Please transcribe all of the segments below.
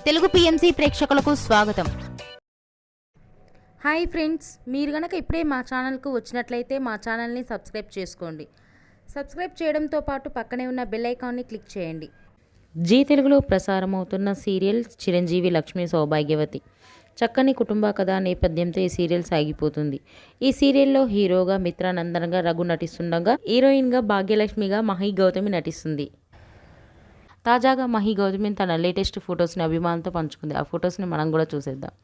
Telugu PMC ప్రేక్షకులకు స్వాగతం. Hi friends, మీరు గనక ఇప్పుడే మా ఛానల్కు వచ్చినట్లయితే మా ఛానల్ని సబ్స్క్రైబ్ చేసుకోండి. సబ్స్క్రైబ్ చేయడంతో పాటు పక్కనే ఉన్న బెల్ ఐకాన్ని క్లిక్ చేయండి. జీ తెలుగులో ప్రసారమవుతున్న సీరియల్ చిరంజీవి లక్ష్మీ సౌభాగ్యవతి. చక్కని కుటుంబ కథ నేపథ్యంతో ఈ సీరియల్ సాగిపోతుంది. ఈ సీరియల్లో హీరోగా మిత్రానందన్గా రఘు నటిస్తుండగా, హీరోయిన్గా భాగ్యలక్ష్మిగా మహి గౌతమి నటిస్తుంది. తాజాగా మహి గౌతమి తన లేటెస్ట్ ఫొటోస్ని అభిమానులతో పంచుకుంది. ఆ ఫొటోస్ని మనం కూడా చూసేద్దాం.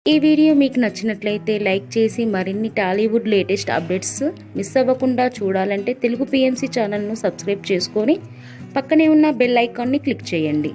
ఈ వీడియో మీకు నచ్చినట్లయితే లైక్ చేసి మరిన్ని టాలీవుడ్ లేటెస్ట్ అప్డేట్స్ మిస్ అవ్వకుండా చూడాలంటే తెలుగు పిఎంసి ఛానల్ను సబ్స్క్రైబ్ చేసుకొని పక్కనే ఉన్న బెల్ ఐకాన్ని క్లిక్ చేయండి.